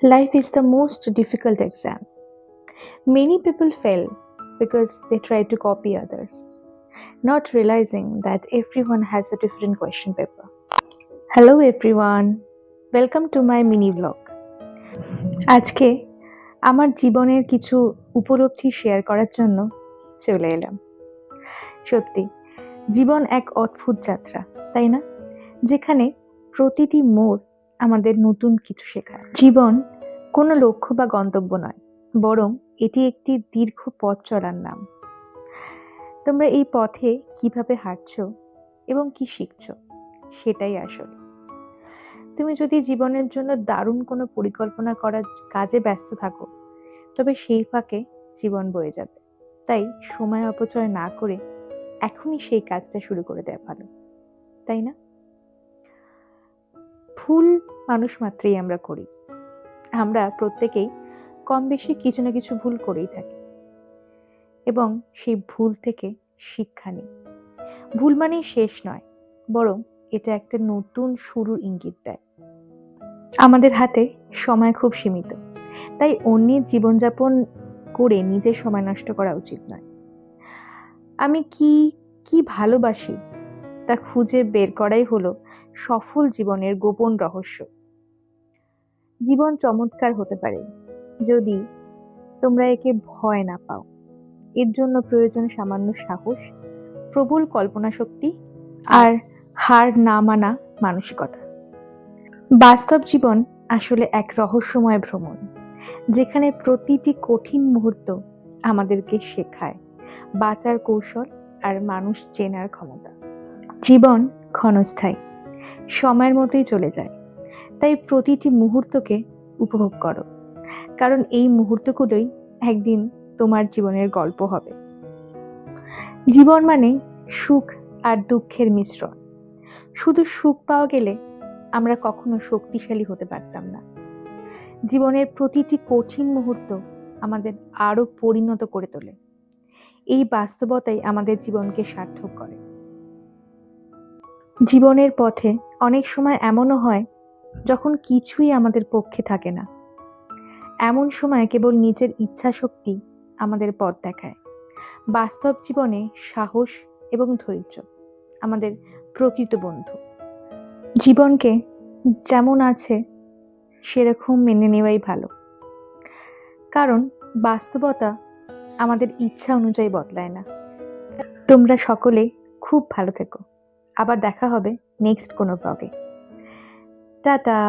Life is the most difficult exam. Many people fail because they try to copy others, not realizing that everyone has a different question paper. Hello everyone, welcome to my mini vlog. আজকে আমার জীবনের কিছু উপলব্ধি share করার জন্য চলে এলাম। সত্যি, জীবন এক অদ্ভুত যাত্রা, তাই না? যেখানে প্রতিটি মোড় আমাদের নতুন কিছু শেখায়। জীবন কোনো লক্ষ্য বা গন্তব্য নয়, বরং এটি একটি দীর্ঘ পথ চলার নাম। তোমরা এই পথে কিভাবে হাঁটছো এবং কি শিখছো, সেটাই আসল। তুমি যদি জীবনের জন্য দারুণ কোনো পরিকল্পনা করার কাজে ব্যস্ত থাকো, তবে সেই ফাঁকে জীবন বয়ে যাবে। তাই সময় অপচয় না করে এখনই সেই কাজটা শুরু করে দেওয়া ভালো, তাই না? ভুল মানুষ মাত্রই আমরা করি। আমরা প্রত্যেকেই কম বেশি কিছু না কিছু ভুল করেই থাকি এবং সেই ভুল থেকে শিক্ষা নিই। ভুল মানেই শেষ নয়, বরং এটা একটা নতুন শুরুর ইঙ্গিত দেয়। আমাদের হাতে সময় খুব সীমিত, তাই অন্যের জীবনযাপন করে নিজের সময় নষ্ট করা উচিত নয়। আমি কি কি ভালোবাসি তা খুঁজে বের করাই হলো সফল জীবনের গোপন রহস্য। জীবন চমৎকার হতে পারে যদি তোমরা একে ভয় না পাও। এর জন্য প্রয়োজন সামান্য সাহস, প্রবল কল্পনা শক্তি আর হার না মানা মানসিকতা। বাস্তব জীবন আসলে এক রহস্যময় ভ্রমণ, যেখানে প্রতিটি কঠিন মুহূর্ত আমাদেরকে শেখায় বাঁচার কৌশল আর মানুষ চেনার ক্ষমতা। জীবন ক্ষণস্থায়ী, সময়ের মতোই চলে যায়, তাই প্রতিটি মুহূর্তকে উপভোগ করো, কারণ এই মুহূর্তগুলোই একদিন তোমার জীবনের গল্প হবে। জীবন মানে সুখ আর দুঃখের মিশ্রণ। শুধু সুখ পাওয়া গেলে আমরা কখনো শক্তিশালী হতে পারতাম না। জীবনের প্রতিটি কঠিন মুহূর্ত আমাদের আরো পরিণত করে তোলে। এই বাস্তবতাই আমাদের জীবনকে সার্থক করে। জীবনের পথে অনেক সময় এমনও হয় যখন কিছুই আমাদের পক্ষে থাকে না। এমন সময় কেবল নিজের ইচ্ছা শক্তি আমাদের পথ দেখায়। বাস্তব জীবনে সাহস এবং ধৈর্য আমাদের প্রকৃত বন্ধু। জীবনকে যেমন আছে সেরকম মেনে নেওয়াই ভালো, কারণ বাস্তবতা আমাদের ইচ্ছা অনুযায়ী বদলায় না। তোমরা সকলে খুব ভালো থেকো। আবার দেখা হবে নেক্সট কোনো ব্লগে। টাটা।